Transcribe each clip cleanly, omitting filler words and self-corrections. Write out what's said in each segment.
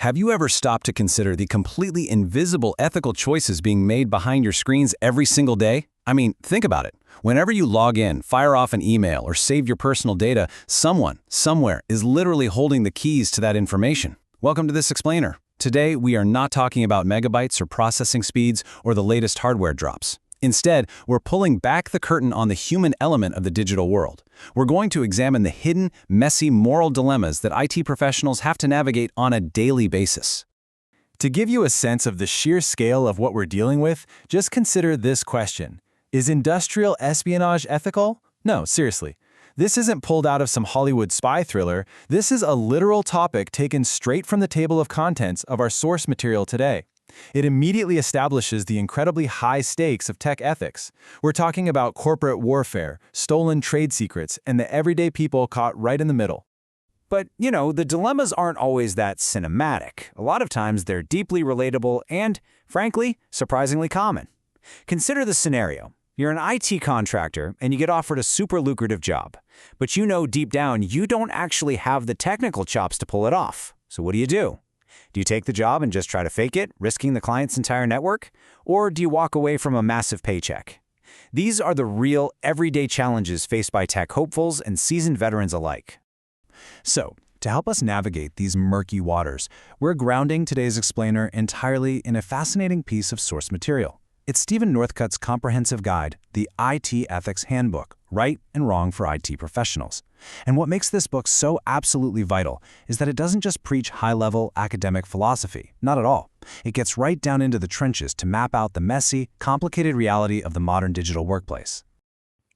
Have you ever stopped to consider the completely invisible ethical choices being made behind your screens every single day? I mean, think about it. Whenever you log in, fire off an email, or save your personal data, someone, somewhere, is literally holding the keys to that information. Welcome to This Explainer. Today, we are not talking about megabytes or processing speeds or the latest hardware drops. Instead, we're pulling back the curtain on the human element of the digital world. We're going to examine the hidden, messy moral dilemmas that IT professionals have to navigate on a daily basis. To give you a sense of the sheer scale of what we're dealing with, just consider this question. Is industrial espionage ethical? No, seriously. This isn't pulled out of some Hollywood spy thriller. This is a literal topic taken straight from the table of contents of our source material today. It immediately establishes the incredibly high stakes of tech ethics. We're talking about corporate warfare, stolen trade secrets, and the everyday people caught right in the middle. But, the dilemmas aren't always that cinematic. A lot of times they're deeply relatable and, frankly, surprisingly common. Consider the scenario. You're an IT contractor and you get offered a super lucrative job. But you know deep down you don't actually have the technical chops to pull it off. So what do? Do you take the job and just try to fake it, risking the client's entire network? Or do you walk away from a massive paycheck? These are the real, everyday challenges faced by tech hopefuls and seasoned veterans alike. So, to help us navigate these murky waters, we're grounding today's explainer entirely in a fascinating piece of source material. It's Stephen Northcutt's comprehensive guide, The IT Ethics Handbook, Right and Wrong for IT Professionals. And what makes this book so absolutely vital is that it doesn't just preach high-level academic philosophy, not at all. It gets right down into the trenches to map out the messy, complicated reality of the modern digital workplace.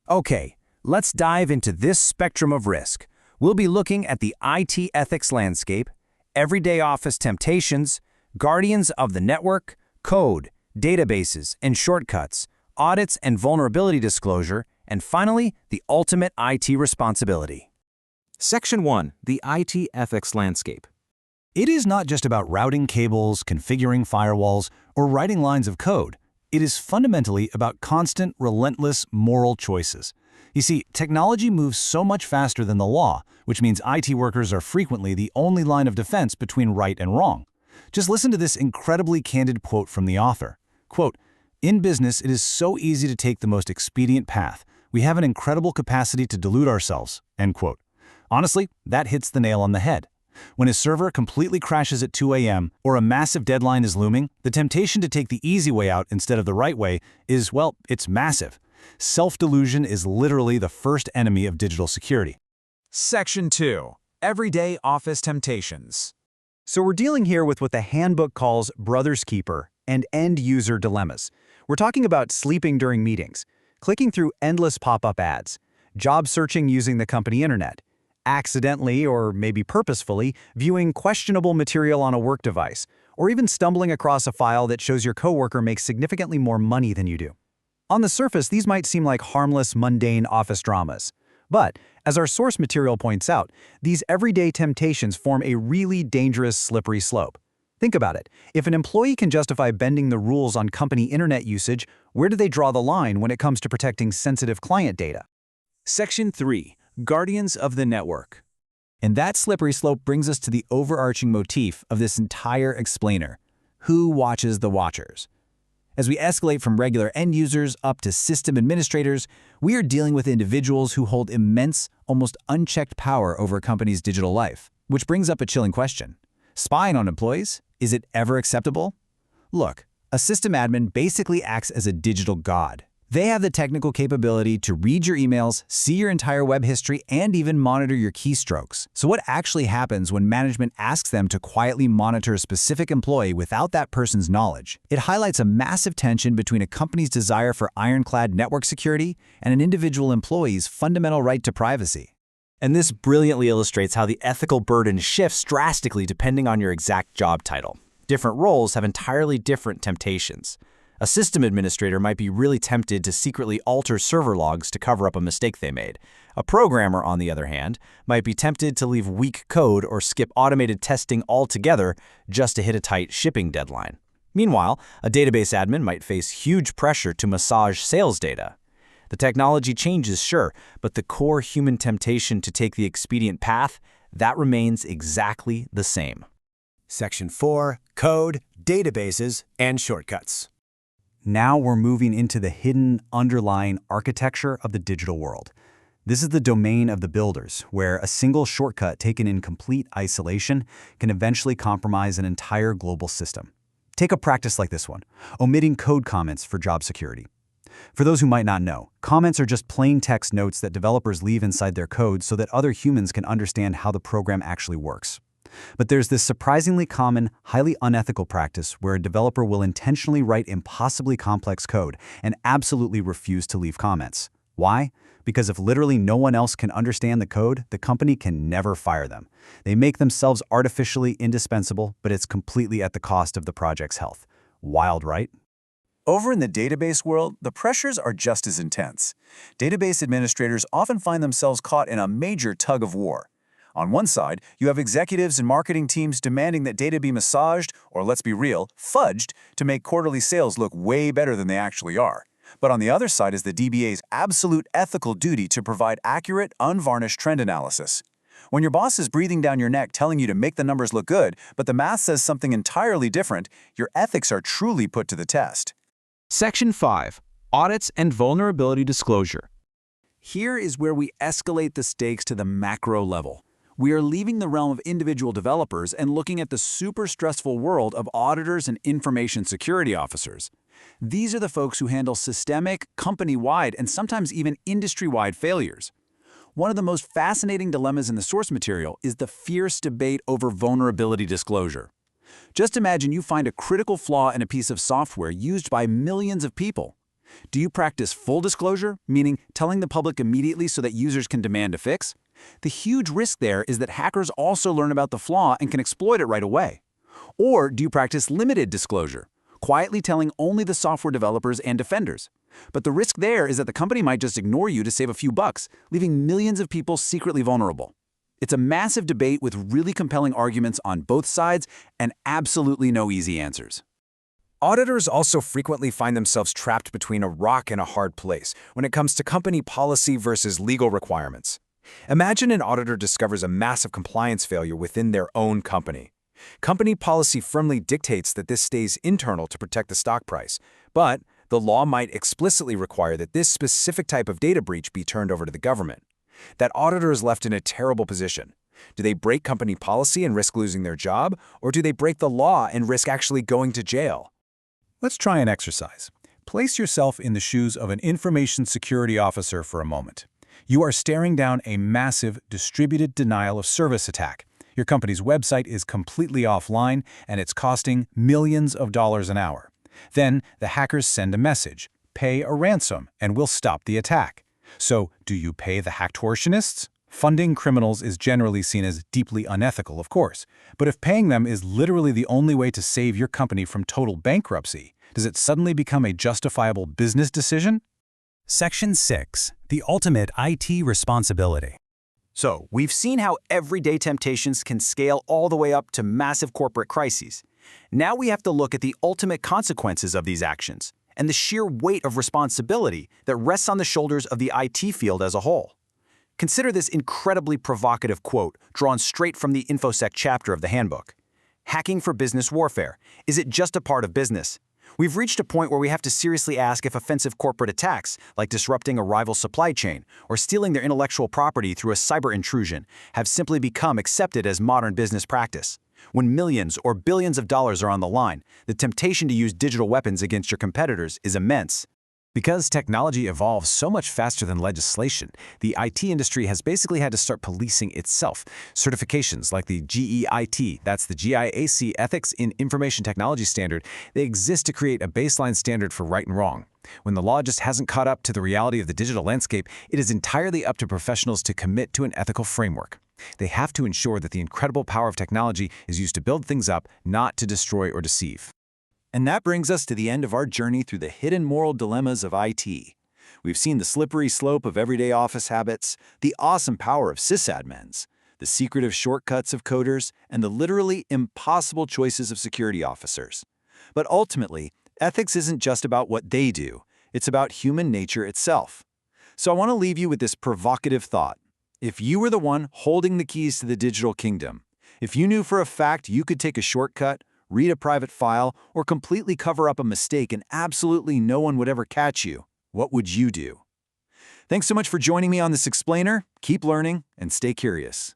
Okay, let's dive into this spectrum of risk. We'll be looking at the IT ethics landscape, everyday office temptations, guardians of the network, code, databases and shortcuts, audits and vulnerability disclosure, and finally, the ultimate IT responsibility. Section 1. The IT Ethics Landscape. It is not just about routing cables, configuring firewalls, or writing lines of code. It is fundamentally about constant, relentless moral choices. You see, technology moves so much faster than the law, which means IT workers are frequently the only line of defense between right and wrong. Just listen to this incredibly candid quote from the author. Quote, "In business, it is so easy to take the most expedient path. We have an incredible capacity to delude ourselves." End quote. Honestly, that hits the nail on the head. When a server completely crashes at 2 a.m. or a massive deadline is looming, the temptation to take the easy way out instead of the right way is, well, it's massive. Self-delusion is literally the first enemy of digital security. Section 2. Everyday Office Temptations. So we're dealing here with what the handbook calls brother's keeper and end-user dilemmas. We're talking about sleeping during meetings, clicking through endless pop-up ads, job searching using the company internet, accidentally or maybe purposefully viewing questionable material on a work device, or even stumbling across a file that shows your coworker makes significantly more money than you do. On the surface, these might seem like harmless, mundane office dramas. But, as our source material points out, these everyday temptations form a really dangerous, slippery slope. Think about it. If an employee can justify bending the rules on company internet usage, where do they draw the line when it comes to protecting sensitive client data? Section 3. Guardians of the Network. And that slippery slope brings us to the overarching motif of this entire explainer. Who watches the watchers? As we escalate from regular end users up to system administrators, we are dealing with individuals who hold immense, almost unchecked power over a company's digital life. Which brings up a chilling question. Spying on employees? Is it ever acceptable? Look, a system admin basically acts as a digital god. They have the technical capability to read your emails, see your entire web history, and even monitor your keystrokes. So what actually happens when management asks them to quietly monitor a specific employee without that person's knowledge? It highlights a massive tension between a company's desire for ironclad network security and an individual employee's fundamental right to privacy. And this brilliantly illustrates how the ethical burden shifts drastically depending on your exact job title. Different roles have entirely different temptations. A system administrator might be really tempted to secretly alter server logs to cover up a mistake they made. A programmer, on the other hand, might be tempted to leave weak code or skip automated testing altogether just to hit a tight shipping deadline. Meanwhile, a database admin might face huge pressure to massage sales data. The technology changes, sure, but the core human temptation to take the expedient path, that remains exactly the same. Section 4, Code, Databases, and Shortcuts. Now we're moving into the hidden underlying architecture of the digital world. This is the domain of the builders, where a single shortcut taken in complete isolation can eventually compromise an entire global system. Take a practice like this one, omitting code comments for job security. For those who might not know, comments are just plain text notes that developers leave inside their code so that other humans can understand how the program actually works. But there's this surprisingly common, highly unethical practice where a developer will intentionally write impossibly complex code and absolutely refuse to leave comments. Why? Because if literally no one else can understand the code, the company can never fire them. They make themselves artificially indispensable, but it's completely at the cost of the project's health. Wild, right? Over in the database world, the pressures are just as intense. Database administrators often find themselves caught in a major tug of war. On one side, you have executives and marketing teams demanding that data be massaged, or let's be real, fudged, to make quarterly sales look way better than they actually are. But on the other side is the DBA's absolute ethical duty to provide accurate, unvarnished trend analysis. When your boss is breathing down your neck telling you to make the numbers look good, but the math says something entirely different, your ethics are truly put to the test. Section 5. Audits and Vulnerability Disclosure. Here is where we escalate the stakes to the macro level. We are leaving the realm of individual developers and looking at the super stressful world of auditors and information security officers. These are the folks who handle systemic, company-wide, and sometimes even industry-wide failures. One of the most fascinating dilemmas in the source material is the fierce debate over vulnerability disclosure. Just imagine you find a critical flaw in a piece of software used by millions of people. Do you practice full disclosure, meaning telling the public immediately so that users can demand a fix? The huge risk there is that hackers also learn about the flaw and can exploit it right away. Or do you practice limited disclosure, quietly telling only the software developers and defenders? But the risk there is that the company might just ignore you to save a few bucks, leaving millions of people secretly vulnerable. It's a massive debate with really compelling arguments on both sides and absolutely no easy answers. Auditors also frequently find themselves trapped between a rock and a hard place when it comes to company policy versus legal requirements. Imagine an auditor discovers a massive compliance failure within their own company. Company policy firmly dictates that this stays internal to protect the stock price, but the law might explicitly require that this specific type of data breach be turned over to the government. That auditor is left in a terrible position. Do they break company policy and risk losing their job, or do they break the law and risk actually going to jail? Let's try an exercise. Place yourself in the shoes of an information security officer for a moment. You are staring down a massive distributed denial of service attack. Your company's website is completely offline and it's costing millions of dollars an hour. Then the hackers send a message, pay a ransom and we'll stop the attack. So do you pay the hacktortionists? Funding criminals is generally seen as deeply unethical, of course. But if paying them is literally the only way to save your company from total bankruptcy, does it suddenly become a justifiable business decision? Section 6. The Ultimate IT Responsibility. So, we've seen how everyday temptations can scale all the way up to massive corporate crises. Now we have to look at the ultimate consequences of these actions and the sheer weight of responsibility that rests on the shoulders of the IT field as a whole. Consider this incredibly provocative quote drawn straight from the InfoSec chapter of the handbook. Hacking for business warfare. Is it just a part of business? We've reached a point where we have to seriously ask if offensive corporate attacks, like disrupting a rival supply chain or stealing their intellectual property through a cyber intrusion, have simply become accepted as modern business practice. When millions or billions of dollars are on the line, the temptation to use digital weapons against your competitors is immense. Because technology evolves so much faster than legislation, the IT industry has basically had to start policing itself. Certifications like the GEIT, that's the GIAC Ethics in Information Technology Standard, they exist to create a baseline standard for right and wrong. When the law just hasn't caught up to the reality of the digital landscape, it is entirely up to professionals to commit to an ethical framework. They have to ensure that the incredible power of technology is used to build things up, not to destroy or deceive. And that brings us to the end of our journey through the hidden moral dilemmas of IT. We've seen the slippery slope of everyday office habits, the awesome power of sysadmins, the secretive shortcuts of coders, and the literally impossible choices of security officers. But ultimately, ethics isn't just about what they do, it's about human nature itself. So I want to leave you with this provocative thought. If you were the one holding the keys to the digital kingdom, If you knew for a fact you could take a shortcut, read a private file, or completely cover up a mistake and absolutely no one would ever catch you, what would you do? Thanks so much for joining me on this explainer. Keep learning and stay curious.